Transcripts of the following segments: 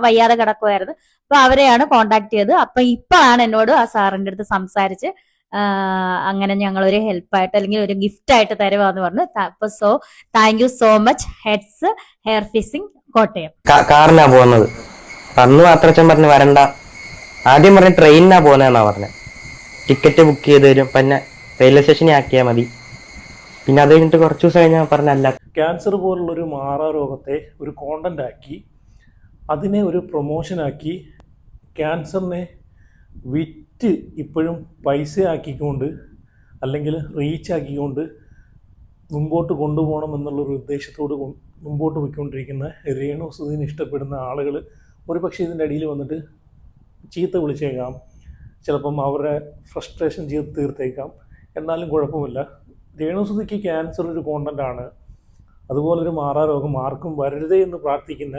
വയ്യാതെ കിടക്കുമായിരുന്നു. അപ്പൊ അവരെയാണ് കോണ്ടാക്ട് ചെയ്തത്. അപ്പൊ ഇപ്പോഴാണ് എന്നോട് ആ സാറിന്റെ അടുത്ത് സംസാരിച്ച് അങ്ങനെ ഞങ്ങൾ ഒരു ഹെൽപ്പായിട്ട് അല്ലെങ്കിൽ ഒരു ഗിഫ്റ്റ് ആയിട്ട് തരുവാന്ന് പറഞ്ഞു. അപ്പൊ thank you so much heads hair fixing Kottayam. കാറിനാ പോകുന്നത്. അന്ന് മാത്രം പറഞ്ഞു വരണ്ട, ആദ്യം പറഞ്ഞ ട്രെയിനിനാ പോകുന്നതെന്നാ പറഞ്ഞത്. ടിക്കറ്റ് ബുക്ക് ചെയ്ത് തരും, പിന്നെ റെയിൽവേ സ്റ്റേഷനിൽ ആക്കിയാൽ മതി. പിന്നെ അത് കഴിഞ്ഞിട്ട് കുറച്ച് ദിവസം കഴിഞ്ഞാൽ പറഞ്ഞല്ല. ക്യാൻസർ പോലുള്ളൊരു മാറാരോഗത്തെ ഒരു കോണ്ടന്റ് ആക്കി, അതിനെ ഒരു പ്രൊമോഷനാക്കി, ക്യാൻസറിനെ വിറ്റ് ഇപ്പോഴും പൈസ ആക്കിക്കൊണ്ട് അല്ലെങ്കിൽ റീച്ച് ആക്കിക്കൊണ്ട് മുമ്പോട്ട് കൊണ്ടുപോകണം എന്നുള്ളൊരു ഉദ്ദേശത്തോട് മുമ്പോട്ട് പോയിക്കൊണ്ടിരിക്കുന്ന രേണു സുധീനെ ഇഷ്ടപ്പെടുന്ന ആളുകൾ ഒരു പക്ഷേ ഇതിൻ്റെ അടിയിൽ വന്നിട്ട് ചീത്ത വിളിച്ചേക്കാം, ചിലപ്പം അവരുടെ ഫ്രസ്ട്രേഷൻ ചെയ്ത് തീർത്തേക്കാം. എന്നാലും കുഴപ്പമില്ല. രേണു സുധിക്ക് ക്യാൻസർ ഒരു കോണ്ടൻ്റാണ്, അതുപോലൊരു മാറാരോഗം ആർക്കും വരരുതേ എന്ന് പ്രാർത്ഥിക്കുന്ന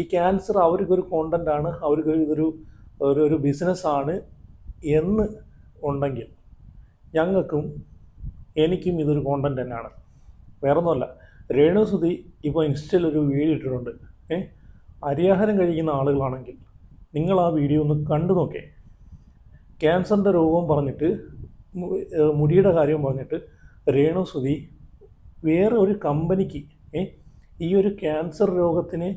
ഈ ക്യാൻസർ അവർക്കൊരു കോണ്ടൻ്റാണ്, അവർക്ക് ഇതൊരു ഒരു ബിസിനസ്സാണ് എന്ന് ഉണ്ടെങ്കിൽ ഞങ്ങൾക്കും എനിക്കും ഇതൊരു കോണ്ടൻ്റ് തന്നെയാണ്. വേറൊന്നുമല്ല, രേണു സുധി ഇപ്പോൾ ഇൻസ്റ്റയിൽ ഒരു വീഡിയോ ഇട്ടിട്ടുണ്ട്. അരിയാഹാരം കഴിക്കുന്ന ആളുകളാണെങ്കിൽ നിങ്ങൾ ആ വീഡിയോ ഒന്ന് കണ്ടു നോക്കേ. ക്യാൻസറിൻ്റെ രോഗവും പറഞ്ഞിട്ട് മുടിയുടെ കാര്യം പറഞ്ഞിട്ട് രേണു സുധി വേറെ ഒരു കമ്പനിക്ക് ഈ ഒരു ക്യാൻസർ രോഗത്തിന്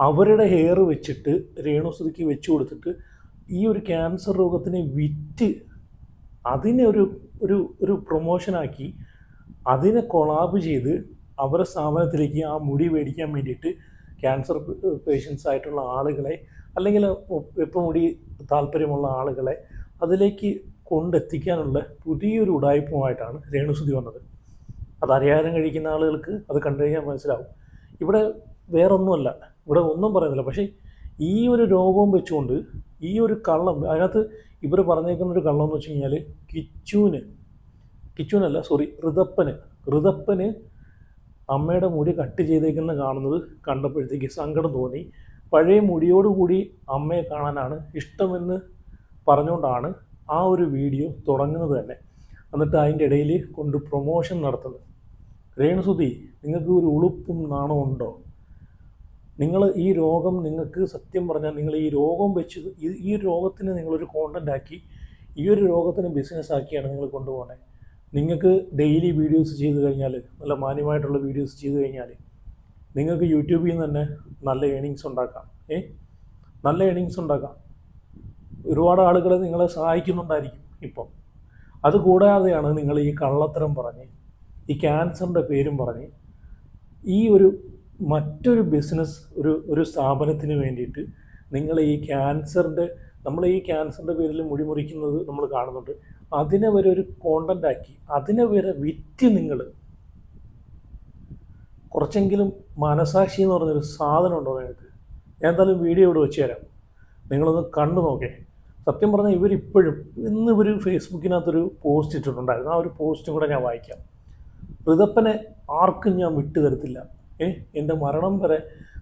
അവരുടെ ഹെയർ വെച്ചിട്ട് രേണു സുധിക്ക് വെച്ച് കൊടുത്തിട്ട് ഈ ഒരു ക്യാൻസർ രോഗത്തിനെ വിറ്റ് അതിനെ ഒരു പ്രൊമോഷനാക്കി അതിനെ കൊളാബ് ചെയ്ത് അവരുടെ സ്ഥാപനത്തിലേക്ക് ആ മുടി മേടിക്കാൻ വേണ്ടിയിട്ട് ക്യാൻസർ പേഷ്യൻസ് ആയിട്ടുള്ള ആളുകളെ അല്ലെങ്കിൽ വെപ്പ മുടി താല്പര്യമുള്ള ആളുകളെ അതിലേക്ക് കൊണ്ടെത്തിക്കാനുള്ള പുതിയൊരു ഉടായ്പുമായിട്ടാണ് രേണു സുധി വന്നത്. അത് അറിയാനും കഴിക്കുന്ന ആളുകൾക്ക് അത് കണ്ടു കഴിഞ്ഞാൽ മനസ്സിലാവും. ഇവിടെ വേറൊന്നുമല്ല, ഇവിടെ ഒന്നും പറയുന്നില്ല. പക്ഷേ ഈ ഒരു രോഗവും വെച്ചുകൊണ്ട് ഈ ഒരു കള്ളം അതിനകത്ത് ഇവർ പറഞ്ഞേക്കുന്നൊരു കള്ളം എന്ന് വെച്ച് കഴിഞ്ഞാൽ ഋതപ്പന് അമ്മയുടെ മുടി കട്ട് ചെയ്തേക്കുന്ന കാണുന്നത് കണ്ടപ്പോഴത്തേക്ക് സങ്കടം തോന്നി. പഴയ മുടിയോടുകൂടി അമ്മയെ കാണാനാണ് ഇഷ്ടമെന്ന് പറഞ്ഞുകൊണ്ടാണ് ആ ഒരു വീഡിയോ തുടങ്ങുന്നത് തന്നെ. എന്നിട്ട് അതിൻ്റെ ഇടയിൽ കൊണ്ട് പ്രൊമോഷൻ നടത്തുന്നത്. രേണു സുധി, നിങ്ങൾക്ക് ഒരു ഉളുപ്പും നാണവും ഉണ്ടോ? നിങ്ങൾ ഈ രോഗം നിങ്ങൾക്ക് സത്യം പറഞ്ഞാൽ നിങ്ങൾ ഈ രോഗം വെച്ച് ഈ രോഗത്തിന് നിങ്ങളൊരു കോണ്ടൻ്റ് ആക്കി ഈ ഒരു രോഗത്തിന് ബിസിനസ്സാക്കിയാണ് നിങ്ങൾ കൊണ്ടുപോകുന്നത്. നിങ്ങൾക്ക് ഡെയിലി വീഡിയോസ് ചെയ്ത് കഴിഞ്ഞാൽ, നല്ല മാന്യമായിട്ടുള്ള വീഡിയോസ് ചെയ്ത് കഴിഞ്ഞാൽ നിങ്ങൾക്ക് യൂട്യൂബിൽ നിന്ന് തന്നെ നല്ല ഏണിങ്സ് ഉണ്ടാക്കാം. നല്ല ഏണിങ്സ് ഉണ്ടാക്കാം. ഒരുപാട് ആളുകളെ നിങ്ങളെ സഹായിക്കുന്നുണ്ടായിരിക്കും ഇപ്പം. അതുകൂടാതെയാണ് നിങ്ങൾ ഈ കള്ളത്തരം പറഞ്ഞ് ഈ ക്യാൻസറിൻ്റെ പേരും പറഞ്ഞ് ഈ മറ്റൊരു ബിസിനസ് ഒരു സ്ഥാപനത്തിന് വേണ്ടിയിട്ട് നിങ്ങൾ ഈ നമ്മൾ ഈ ക്യാൻസറിൻ്റെ പേരിൽ മുടിമുറിക്കുന്നത് നമ്മൾ കാണുന്നുണ്ട്. അതിനെ വരെ ഒരു കോണ്ടൻ്റ് ആക്കി അതിനെ വരെ വിറ്റ് നിങ്ങൾ കുറച്ചെങ്കിലും മനസാക്ഷി എന്ന് പറഞ്ഞൊരു സാധനം ഉണ്ടോ നിങ്ങൾക്ക്? ഞാൻ എന്തായാലും വീഡിയോ ഇവിടെ വെച്ച് തരാം, നിങ്ങളൊന്ന് കണ്ടു നോക്കേ. സത്യം പറഞ്ഞാൽ ഇവരിപ്പോഴും ഇവർ ഫേസ്ബുക്കിനകത്തൊരു പോസ്റ്റ് ഇട്ടിട്ടുണ്ടായിരുന്നു. ആ ഒരു പോസ്റ്റും കൂടെ ഞാൻ വായിക്കാം. ഋതപ്പനെ ആർക്കും ഞാൻ വിട്ടു തരത്തില്ല, എൻ്റെ മരണം വരെ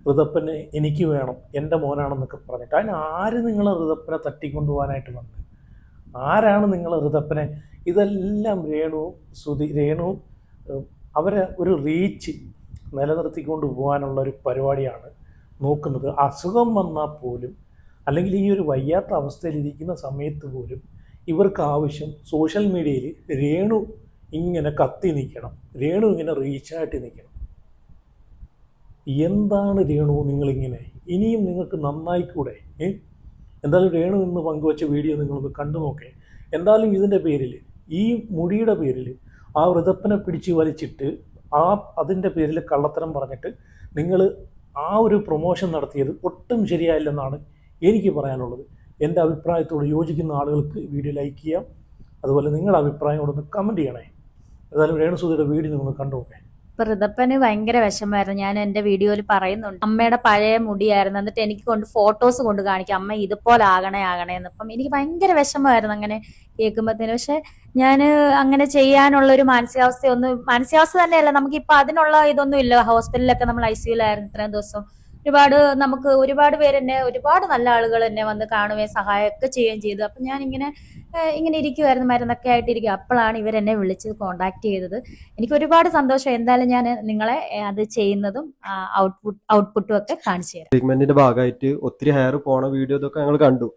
ഋതപ്പനെ എനിക്ക് വേണം, എൻ്റെ മോനാണെന്നൊക്കെ പറഞ്ഞിട്ട്. അതിന് ആര് നിങ്ങളെ ഋതപ്പനെ തട്ടിക്കൊണ്ടുപോകാനായിട്ട് വന്നത്? ആരാണ് നിങ്ങൾ ഋതപ്പനെ? ഇതെല്ലാം രേണു അവരെ ഒരു റീച്ച് നിലനിർത്തിക്കൊണ്ട് പോകാനുള്ള ഒരു പരിപാടിയാണ് നോക്കുന്നത്. അസുഖം വന്നാൽ പോലും അല്ലെങ്കിൽ ഈ ഒരു വയ്യാത്ത അവസ്ഥയിലിരിക്കുന്ന സമയത്ത് പോലും ഇവർക്ക് ആവശ്യം സോഷ്യൽ മീഡിയയിൽ രേണു ഇങ്ങനെ കത്തി നിൽക്കണം, രേണു ഇങ്ങനെ റീച്ചായിട്ട് നിൽക്കണം. എന്താണ് രേണു നിങ്ങളിങ്ങനെ? ഇനിയും നിങ്ങൾക്ക് നന്നായിക്കൂടെ? എന്തായാലും രേണു ഇന്ന് പങ്കുവച്ച വീഡിയോ നിങ്ങളൊന്ന് കണ്ടു നോക്കേ. എന്തായാലും ഇതിൻ്റെ പേരിൽ, ഈ മുടിയുടെ പേരിൽ ആ ഋതപ്പനെ പിടിച്ച് വലിച്ചിട്ട് അതിൻ്റെ പേരിൽ കള്ളത്തരം പറഞ്ഞിട്ട് നിങ്ങൾ ആ ഒരു പ്രൊമോഷൻ നടത്തിയത് ഒട്ടും ശരിയായില്ലെന്നാണ് എനിക്ക് പറയാനുള്ളത്. എൻ്റെ അഭിപ്രായത്തോട് യോജിക്കുന്ന ആളുകൾക്ക് വീഡിയോ ലൈക്ക് ചെയ്യാം, അതുപോലെ നിങ്ങളുടെ അഭിപ്രായം കൂടെ ഒന്ന് കമൻറ്റ് ചെയ്യണേ. ഏതായാലും രേണു സുധിയുടെ വീഡിയോ നിങ്ങൾ കണ്ടു നോക്കേ. ഇപ്പൊ ഋതപ്പന് ഭയങ്കര വിഷമമായിരുന്നു. ഞാൻ എന്റെ വീഡിയോയിൽ പറയുന്നുണ്ട്, അമ്മയുടെ പഴയ മുടിയായിരുന്നു. എന്നിട്ട് എനിക്ക് ഫോട്ടോസ് കൊണ്ട് കാണിക്കാം, അമ്മ ഇതുപോലെ ആകണേ എന്ന്. അപ്പം എനിക്ക് ഭയങ്കര വിഷമമായിരുന്നു അങ്ങനെ കേൾക്കുമ്പോഴത്തേന്. പക്ഷെ ഞാൻ അങ്ങനെ ചെയ്യാനുള്ള ഒരു മാനസികാവസ്ഥ തന്നെയല്ല നമുക്കിപ്പോൾ അതിനുള്ള ഇതൊന്നും ഇല്ല. ഹോസ്പിറ്റലിലൊക്കെ നമ്മൾ ICUലായിരുന്നു ഇത്രയും ദിവസം. ഒരുപാട് നമുക്ക് ഒരുപാട് പേര് എന്നെ ഒരുപാട് നല്ല ആളുകൾ എന്നെ വന്ന് കാണുകയും സഹായമൊക്കെ ചെയ്യുകയും ചെയ്തു. അപ്പം ഞാനിങ്ങനെ ഇങ്ങനെ ഇരിക്കുമായിരുന്നു, മരുന്നൊക്കെ ആയിട്ട് ഇരിക്കുക. അപ്പോഴാണ് ഇവരെന്നെ വിളിച്ച് കോണ്ടാക്ട് ചെയ്തത്. എനിക്ക് ഒരുപാട് സന്തോഷം. എന്തായാലും ഞാൻ നിങ്ങളെ അത് ചെയ്യുന്നതും ഔട്ട്പുട്ടും ഒക്കെ കാണിച്ചു തരാം. ട്രീറ്റ്മെന്റിന്റെ ഭാഗമായിട്ട് ഒത്തിരി ഹെയർ പോണ വീഡിയോ ഇതൊക്കെ ഞങ്ങൾ കണ്ടു.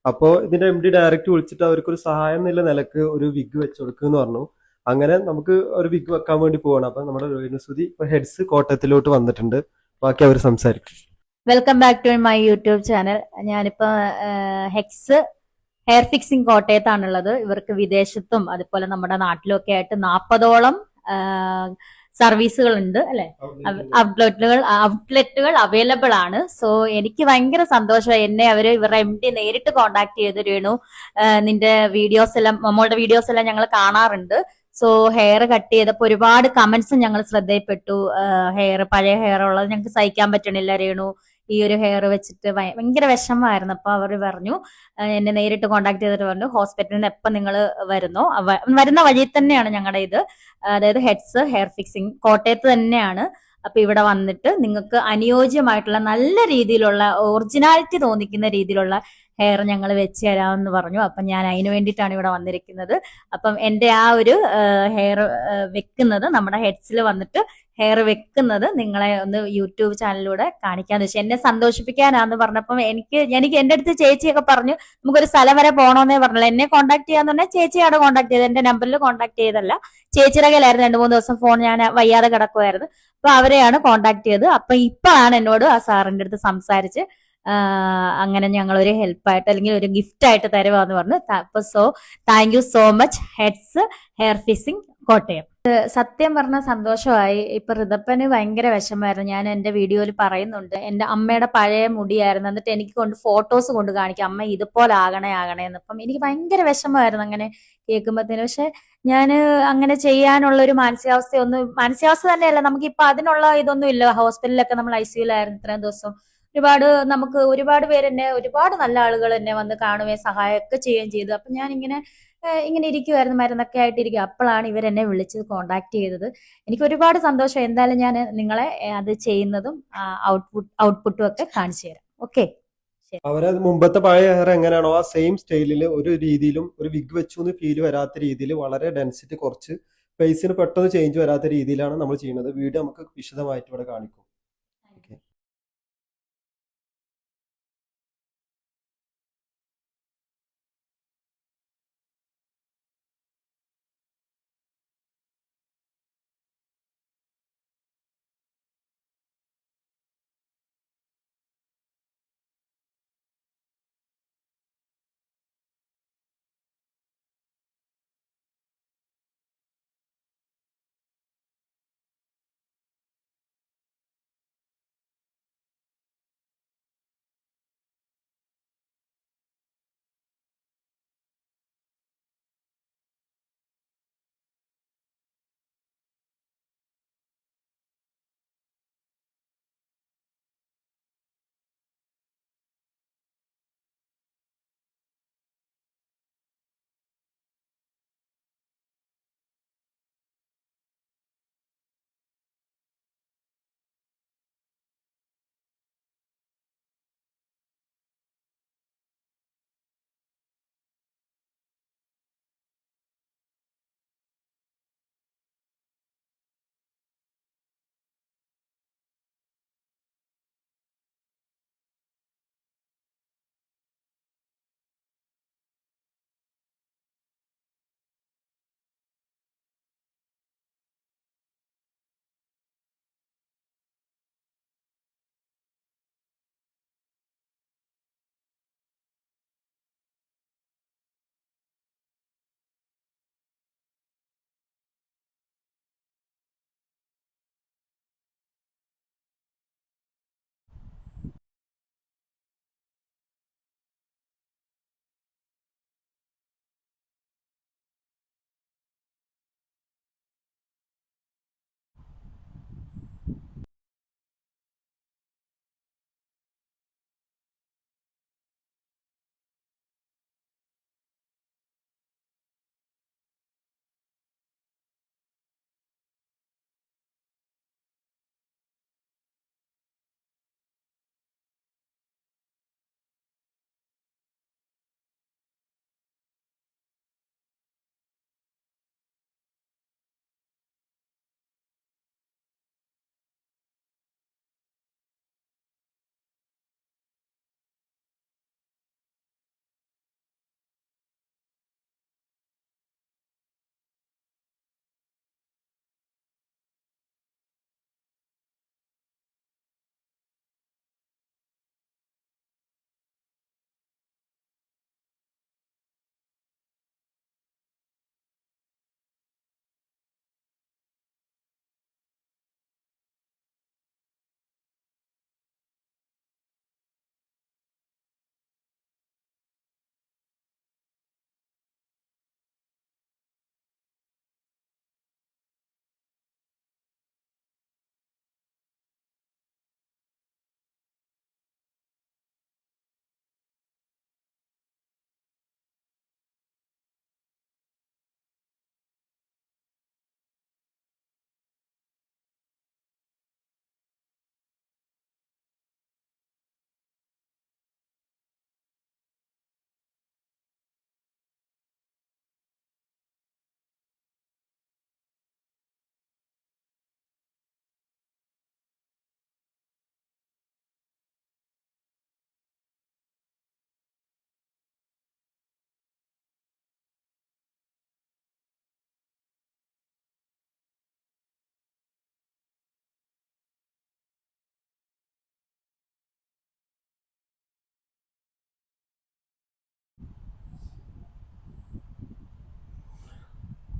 അപ്പോൾ ഇതിന്റെ MD ഡയറക്റ്റ് വിളിച്ചിട്ട് അവർക്കൊരു സഹായം എന്നുള്ള നിലക്ക് ഒരു വിഗ് വെച്ച് കൊടുക്കുമെന്ന് പറഞ്ഞു. അങ്ങനെ നമുക്ക് ഒരു വിഗ് വെക്കാൻ വേണ്ടി പോവാണ്. അപ്പൊ നമ്മുടെ രേണുസുതി ഇപ്പൊ ഹെഡ്സ് കോട്ടയത്തിലോട്ട് വന്നിട്ടുണ്ട്. ബാക്കി അവർ സംസാരിക്കും. Welcome back to my YouTube channel. ഞാനിപ്പോ ഹെക്സ് ഹെയർ ഫിക്സിംഗ് കോട്ടയത്താണുള്ളത്. ഇവർക്ക് വിദേശത്തും അതുപോലെ നമ്മുടെ നാട്ടിലും ഒക്കെ ആയിട്ട് 40ഓളം സർവീസുകൾ ഉണ്ട് അല്ലെ, ഔട്ട്ലെറ്റുകൾ അവൈലബിൾ ആണ്. സോ എനിക്ക് ഭയങ്കര സന്തോഷമായി. എന്നെ ഇവരുടെ MD നേരിട്ട് കോണ്ടാക്ട് ചെയ്ത്, രേണു നിന്റെ വീഡിയോസ് എല്ലാം, നമ്മളുടെ വീഡിയോസ് എല്ലാം ഞങ്ങൾ കാണാറുണ്ട്. സോ ഹെയർ കട്ട് ചെയ്തപ്പോ ഒരുപാട് കമന്റ്സും ഞങ്ങൾ ശ്രദ്ധയിൽപ്പെട്ടു. പഴയ ഹെയർ ഉള്ളത് ഞങ്ങൾക്ക് സഹിക്കാൻ പറ്റണില്ല രേണു, ഈ ഒരു ഹെയർ വെച്ചിട്ട് ഭയങ്കര വിഷമമായിരുന്നു. അപ്പൊ അവർ പറഞ്ഞു, എന്നെ നേരിട്ട് കോണ്ടാക്ട് ചെയ്തിട്ട് പറഞ്ഞു, ഹോസ്പിറ്റലിൽ നിന്ന് എപ്പം നിങ്ങൾ വരുന്നോ വരുന്ന വഴി തന്നെയാണ് ഞങ്ങളുടെ ഇത്, അതായത് ഹെഡ്സ് ഹെയർ ഫിക്സിംഗ് കോട്ടയത്ത് തന്നെയാണ്. അപ്പൊ ഇവിടെ വന്നിട്ട് നിങ്ങൾക്ക് അനുയോജ്യമായിട്ടുള്ള നല്ല രീതിയിലുള്ള ഒറിജിനാലിറ്റി തോന്നിക്കുന്ന രീതിയിലുള്ള ഹെയർ ഞങ്ങൾ വെച്ച് തരാമെന്ന് പറഞ്ഞു. അപ്പൊ ഞാൻ അതിനു വേണ്ടിയിട്ടാണ് ഇവിടെ വന്നിരിക്കുന്നത്. അപ്പം എന്റെ ആ ഒരു ഹെയർ വെക്കുന്നത്, നമ്മുടെ ഹെഡ്സിൽ വന്നിട്ട് ഹെയർ വെക്കുന്നത് നിങ്ങളെ ഒന്ന് യൂട്യൂബ് ചാനലിലൂടെ കാണിക്കാന്ന് വെച്ചാൽ എന്നെ സന്തോഷിപ്പിക്കാനാന്ന് പറഞ്ഞപ്പം എനിക്ക് എന്റെ അടുത്ത് ചേച്ചിയൊക്കെ പറഞ്ഞു നമുക്കൊരു സ്ഥലം വരെ പോകണമെന്നേ പറഞ്ഞില്ല. എന്നെ കോൺടാക്ട് ചെയ്യാന്ന് പറഞ്ഞാൽ ചേച്ചിയാണ് കോൺടാക്ട് ചെയ്തത്, എന്റെ നമ്പറിൽ കോൺടാക്ട് ചെയ്തല്ല. ചേച്ചിയുടെ കയ്യിലായിരുന്നു 2-3 ദിവസം ഫോൺ, ഞാൻ വയ്യാതെ കിടക്കുമായിരുന്നു. അപ്പൊ അവരെയാണ് കോൺടാക്ട് ചെയ്തത്. അപ്പൊ ഇപ്പോഴാണ് എന്നോട് ആ സാറിന്റെ അടുത്ത് സംസാരിച്ച് അങ്ങനെ ഞങ്ങൾ ഒരു ഹെൽപ്പായിട്ട് അല്ലെങ്കിൽ ഒരു ഗിഫ്റ്റ് ആയിട്ട് തരുവാന്ന് പറഞ്ഞു. അപ്പൊ thank you so much heads hair fixing Kottayam. സത്യം പറഞ്ഞ സന്തോഷമായി. ഇപ്പൊ ഋതപ്പന് ഭയങ്കര വിഷമമായിരുന്നു. ഞാൻ എന്റെ വീഡിയോയിൽ പറയുന്നുണ്ട്, എന്റെ അമ്മയുടെ പഴയ മുടിയായിരുന്നു. എന്നിട്ട് എനിക്ക് ഫോട്ടോസ് കൊണ്ട് കാണിക്കാം, അമ്മ ഇതുപോലെ ആകണേ എന്ന്. അപ്പം എനിക്ക് ഭയങ്കര വിഷമമായിരുന്നു അങ്ങനെ കേൾക്കുമ്പോഴത്തേന്. പക്ഷെ ഞാൻ അങ്ങനെ ചെയ്യാനുള്ള ഒരു മാനസികാവസ്ഥ തന്നെയല്ല, നമുക്കിപ്പൊ അതിനുള്ള ഇതൊന്നും ഇല്ല. ഹോസ്പിറ്റലിലൊക്കെ നമ്മൾ ICUലായിരുന്നു ഇത്രയും ദിവസം. നമുക്ക് ഒരുപാട് പേര് എന്നെ, ഒരുപാട് നല്ല ആളുകൾ എന്നെ വന്ന് കാണുകയും സഹായമൊക്കെ ചെയ്യുകയും ചെയ്തു. അപ്പൊ ഞാൻ ഇങ്ങനെ ഇരിക്കുമായിരുന്നു, മരുന്നൊക്കെ ആയിട്ട് ഇരിക്കുക. അപ്പോഴാണ് ഇവരെന്നെ വിളിച്ച് കോണ്ടാക്ട് ചെയ്തത്. എനിക്ക് ഒരുപാട് സന്തോഷം. എന്തായാലും ഞാൻ നിങ്ങളെ അത് ചെയ്യുന്നതും ഔട്ട്പുട്ടും ഒക്കെ കാണിച്ചു തരാം. ഓക്കെ. അവരെ മുമ്പത്തെ പഴയ ഹെയർ എങ്ങനെയാണോ ആ സെയിം സ്റ്റൈലിൽ ഒരു രീതിയിലും ഒരു വിഗ് വെച്ചു എന്ന് ഫീൽ വരാത്ത രീതിയിൽ വളരെ ഡെൻസിറ്റി കുറച്ച് ഫേസിന് പെട്ടെന്ന് ചേഞ്ച് വരാത്ത രീതിയിലാണ് നമ്മൾ ചെയ്യുന്നത്. വീഡിയോ നമുക്ക് വിശദമായിട്ട് ഇവിടെ കാണിക്കും.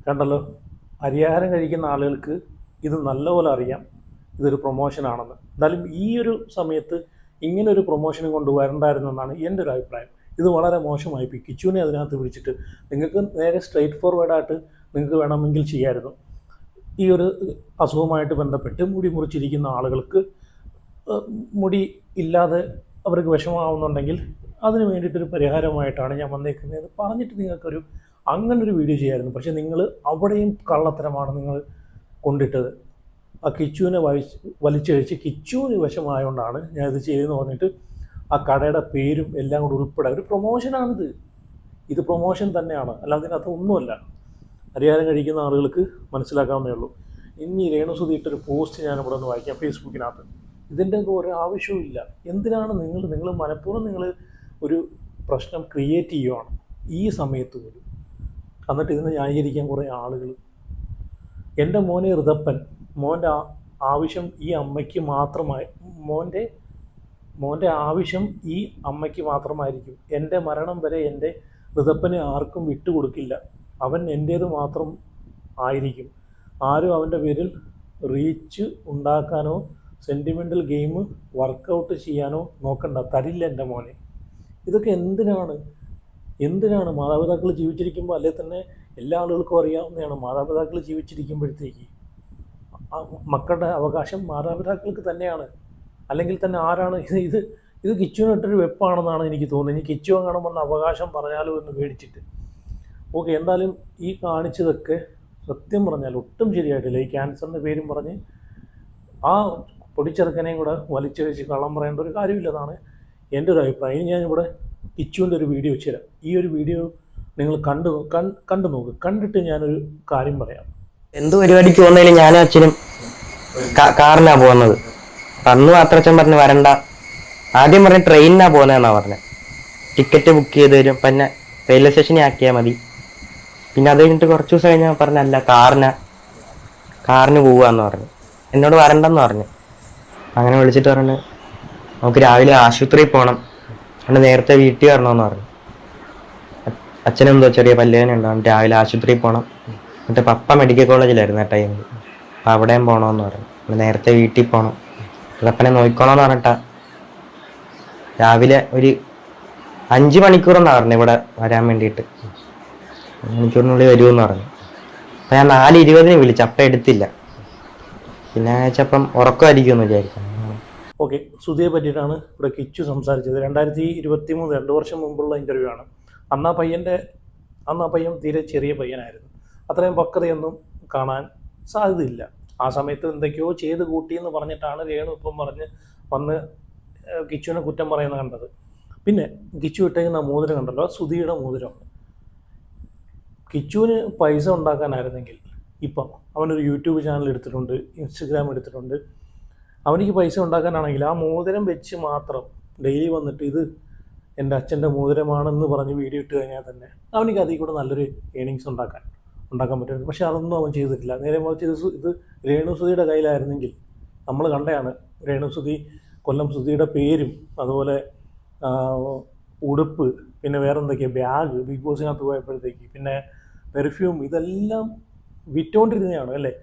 കണ്ടല്ലോ, അരിയാഹാരം കഴിക്കുന്ന ആളുകൾക്ക് ഇത് നല്ലപോലെ അറിയാം ഇതൊരു പ്രൊമോഷനാണെന്ന്. എന്തായാലും ഈ ഒരു സമയത്ത് ഇങ്ങനൊരു പ്രൊമോഷനും കൊണ്ട് വരണ്ടായിരുന്നെന്നാണ് എൻ്റെ ഒരു അഭിപ്രായം. ഇത് വളരെ മോശമായി പോയി. കിച്ചുവിനെ അതിനകത്ത് പിടിച്ചിട്ട് നിങ്ങൾക്ക് നേരെ സ്ട്രെയിറ്റ് ഫോർവേഡായിട്ട് നിങ്ങൾക്ക് വേണമെങ്കിൽ ചെയ്യാമായിരുന്നു. ഈ ഒരു അസുഖമായിട്ട് ബന്ധപ്പെട്ട് മുടി മുറിച്ചിരിക്കുന്ന ആളുകൾക്ക് മുടി ഇല്ലാതെ അവർക്ക് വിഷമമാവുന്നുണ്ടെങ്കിൽ അതിന് വേണ്ടിയിട്ടൊരു പരിഹാരമായിട്ടാണ് ഞാൻ വന്നേക്കുന്നത് പറഞ്ഞിട്ട് നിങ്ങൾക്കൊരു അങ്ങനൊരു വീഡിയോ ചെയ്യാമായിരുന്നു. പക്ഷേ നിങ്ങൾ അവിടെയും കള്ളത്തരമാണ് നിങ്ങൾ കൊണ്ടിട്ടത്. ആ കിച്ചുവിനെ വലിച്ചഴിച്ച് കിച്ചുവിന് വിഷമായതുകൊണ്ടാണ് ഞാൻ ഇത് ചെയ്തെന്ന് പറഞ്ഞിട്ട് ആ കടയുടെ പേരും എല്ലാം കൂടി ഉൾപ്പെടെ ഒരു പ്രൊമോഷനാണിത്. ഇത് പ്രൊമോഷൻ തന്നെയാണ്, അല്ലാതെ ഇതിനകത്ത് ഒന്നുമല്ല. അരിയാഹാരം കഴിക്കുന്ന ആളുകൾക്ക് മനസ്സിലാക്കാവുന്നേ ഉള്ളൂ. ഇനി രേണുസുതി ഇട്ടൊരു പോസ്റ്റ് ഞാനിവിടെ ഒന്ന് വായിക്കാം ഫേസ്ബുക്കിനകത്ത്. ഇതിൻ്റെ ഒന്നും ഒരു ആവശ്യവുമില്ല. എന്തിനാണ് നിങ്ങൾ മനഃപൂർവ്വം നിങ്ങൾ ഒരു പ്രശ്നം ക്രിയേറ്റ് ചെയ്യുവാണ് ഈ സമയത്ത് പോലും. എന്നിട്ട് ഇതിനെ ന്യായീകരിക്കാൻ കുറേ ആളുകൾ. എൻ്റെ മോനെ ഋതപ്പൻ, മോൻ്റെ ആവശ്യം ഈ അമ്മയ്ക്ക് മാത്രമായി, മോൻ്റെ ആവശ്യം ഈ അമ്മയ്ക്ക് മാത്രമായിരിക്കും. എൻ്റെ മരണം വരെ എൻ്റെ ഋതപ്പനെ ആർക്കും വിട്ടുകൊടുക്കില്ല. അവൻ എൻ്റേത് മാത്രം ആയിരിക്കും. ആരും അവൻ്റെ പേരിൽ റീച്ച് ഉണ്ടാക്കാനോ സെൻറ്റിമെൻ്റൽ ഗെയിം വർക്കൗട്ട് ചെയ്യാനോ നോക്കണ്ട, തരില്ല എൻ്റെ മോനെ. ഇതൊക്കെ എന്തിനാണ് മാതാപിതാക്കൾ ജീവിച്ചിരിക്കുമ്പോൾ, അല്ലെ തന്നെ എല്ലാ ആളുകൾക്കും അറിയാവുന്നതാണ്, മാതാപിതാക്കൾ ജീവിച്ചിരിക്കുമ്പോഴത്തേക്ക് മക്കളുടെ അവകാശം മാതാപിതാക്കൾക്ക് തന്നെയാണ്. അല്ലെങ്കിൽ തന്നെ ആരാണ് ഇത് കിച്ചുവിനിട്ടൊരു വെപ്പാണെന്നാണ് എനിക്ക് തോന്നുന്നത്. ഇനി കിച്ചു കാണുമ്പോൾ അവകാശം പറഞ്ഞാലോ എന്ന് പേടിച്ചിട്ട്. ഓക്കെ, എന്തായാലും ഈ കാണിച്ചതൊക്കെ സത്യം പറഞ്ഞാൽ ഒട്ടും ശരിയായിട്ടില്ല. ഈ ക്യാൻസറിൻ്റെ പേരും പറഞ്ഞ് ആ പൊടിച്ചെറുക്കനെയും കൂടെ വലിച്ചഴിച്ച് കള്ളം പറയേണ്ട ഒരു കാര്യമില്ലെന്നാണ് എൻ്റെ ഒരു അഭിപ്രായം. ഇനി ഞാനിവിടെ കിച്ചുവിൻ്റെ ഒരു വീഡിയോ വെച്ച് തരാം. ഈ ഒരു വീഡിയോ നിങ്ങൾ കണ്ടു നോക്ക്. കണ്ടിട്ട് ഞാനൊരു കാര്യം പറയാം. എന്ത് പരിപാടിക്ക് പോകുന്നതിലും ഞാനും അച്ഛനും കാറിനാ പോകുന്നത്. അന്ന് മാത്രം അച്ഛൻ പറഞ്ഞു വരണ്ട. ആദ്യം പറഞ്ഞ ട്രെയിനിനാ പോകുന്നതെന്നാ പറഞ്ഞത്. ടിക്കറ്റ് ബുക്ക് ചെയ്ത് തരും, പിന്നെ റെയിൽവേ സ്റ്റേഷനിൽ ആക്കിയാൽ മതി. പിന്നെ അത് കഴിഞ്ഞിട്ട് കുറച്ച് ദിവസം കഴിഞ്ഞാൽ പറഞ്ഞല്ല, കാറിന് പോവാന്ന് പറഞ്ഞു. എന്നോട് വരണ്ടെന്ന് പറഞ്ഞു. അങ്ങനെ വിളിച്ചിട്ട് പറഞ്ഞു നമുക്ക് രാവിലെ ആശുപത്രിയിൽ പോകണം, അതുകൊണ്ട് നേരത്തെ വീട്ടിൽ വരണമെന്ന് പറഞ്ഞു. അച്ഛനെന്തോ ചെറിയ പല്ലുവേദന ഉണ്ടാകും, രാവിലെ ആശുപത്രിയിൽ പോകണം. എന്നിട്ട് പപ്പ മെഡിക്കൽ കോളേജിലായിരുന്നു ആ ടൈമിൽ. അപ്പം അവിടെയും പോകണമെന്ന് പറഞ്ഞു. നേരത്തെ വീട്ടിൽ പോകണം, അതപ്പനെ നോക്കിക്കോണമെന്ന് പറഞ്ഞിട്ടാ രാവിലെ ഒരു 5 മണിക്കൂറെന്നാണ് പറഞ്ഞു ഇവിടെ വരാൻ വേണ്ടിയിട്ട്. 5 മണിക്കൂറിനുള്ളിൽ വരുമെന്ന് പറഞ്ഞു. അപ്പം ഞാൻ 4:20 വിളിച്ചു, അപ്പം എടുത്തില്ല. പിന്നെ വെച്ചപ്പം ഉറക്കമായിരിക്കുമെന്ന് വിചാരിക്കാം. ഓക്കെ, സുധിയെ പറ്റിയിട്ടാണ് ഇവിടെ കിച്ചു സംസാരിച്ചത്. 2023 2 വർഷം മുമ്പുള്ള ഇൻ്റർവ്യൂ ആണ്. അന്ന് ആ പയ്യൻ തീരെ ചെറിയ പയ്യനായിരുന്നു. അത്രയും പക്വതയൊന്നും കാണാൻ സാധ്യതയില്ല. ആ സമയത്ത് എന്തൊക്കെയോ ചെയ്ത് കൂട്ടിയെന്ന് പറഞ്ഞിട്ടാണ് രേണു ഇപ്പം വന്ന് കിച്ചുവിനെ കുറ്റം പറയുന്നത് കണ്ടത്. പിന്നെ കിച്ചു ഇട്ടേക്കുന്ന മോതിരം കണ്ടല്ലോ, സുധിയുടെ മോതിരമാണ്. കിച്ചുവിന് പൈസ ഉണ്ടാക്കാനായിരുന്നെങ്കിൽ ഇപ്പം അവനൊരു യൂട്യൂബ് ചാനൽ എടുത്തിട്ടുണ്ട്, ഇൻസ്റ്റഗ്രാം എടുത്തിട്ടുണ്ട്. അവനിക്ക് പൈസ ഉണ്ടാക്കാനാണെങ്കിൽ ആ മോതിരം വെച്ച് മാത്രം ഡെയിലി വന്നിട്ട് ഇത് എൻ്റെ അച്ഛൻ്റെ മോതിരമാണെന്ന് പറഞ്ഞ് വീഡിയോ ഇട്ട് കഴിഞ്ഞാൽ തന്നെ അവനിക്ക് അതിൽ കൂടെ നല്ലൊരു ഏണിങ്സ് ഉണ്ടാക്കാൻ പറ്റുമായിരുന്നു. പക്ഷേ അതൊന്നും അവൻ ചെയ്തിട്ടില്ല. നേരെ മറിച്ച് ഇത് രേണുസുധിയുടെ കയ്യിലായിരുന്നെങ്കിൽ, നമ്മൾ കണ്ടതാണ് രേണുസുധി കൊല്ലം സുധിയുടെ പേരും അതുപോലെ ഉടുപ്പ്, പിന്നെ വേറെന്തൊക്കെയാണ് ബാഗ്, ബിഗ് ബോസിനകത്ത് പോയപ്പോഴത്തേക്ക്, പിന്നെ പെർഫ്യൂം, ഇതെല്ലാം വിറ്റുകൊണ്ടിരുന്നതാണ് അല്ലേ.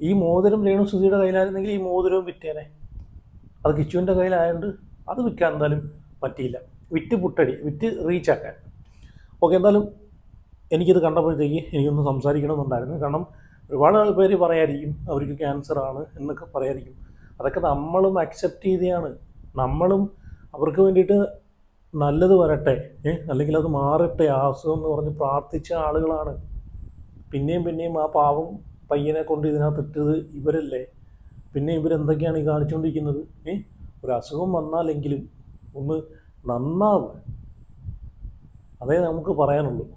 ഈ മോതിരം രേണുസുധിയുടെ കയ്യിലായിരുന്നെങ്കിൽ ഈ മോതിരവും വിറ്റേനെ. അത് കിച്ചുവിൻ്റെ കയ്യിലായതുകൊണ്ട് അത് വിൽക്കാൻ എന്തായാലും പറ്റിയില്ല. വിറ്റ് റീച്ചാക്കാൻ. ഓക്കെ, എന്തായാലും എനിക്കിത് കണ്ടപ്പോഴത്തേക്ക് എനിക്കൊന്ന് സംസാരിക്കണമെന്നുണ്ടായിരുന്നു. കാരണം ഒരുപാട് പേര് പറയായിരിക്കും അവർക്ക് ക്യാൻസറാണ് എന്നൊക്കെ പറയായിരിക്കും. അതൊക്കെ നമ്മളും അക്സെപ്റ്റ് ചെയ്തെയാണ്. നമ്മളും അവർക്ക് വേണ്ടിയിട്ട് നല്ലത് വരട്ടെ, അല്ലെങ്കിൽ അത് മാറട്ടെ ആ അസുഖം എന്ന് പറഞ്ഞ് പ്രാർത്ഥിച്ച ആളുകളാണ്. പിന്നെയും ആ പാവം പയ്യനെ കൊണ്ട് ഇതിനകത്ത് ഇട്ടത് ഇവരല്ലേ. പിന്നെ ഇവരെന്തൊക്കെയാണ് ഈ കാണിച്ചുകൊണ്ടിരിക്കുന്നത്? ഒരു അസുഖം വന്നാലെങ്കിലും ഒന്ന് നന്നാവ്, അതേ നമുക്ക് പറയാനുള്ളൂ.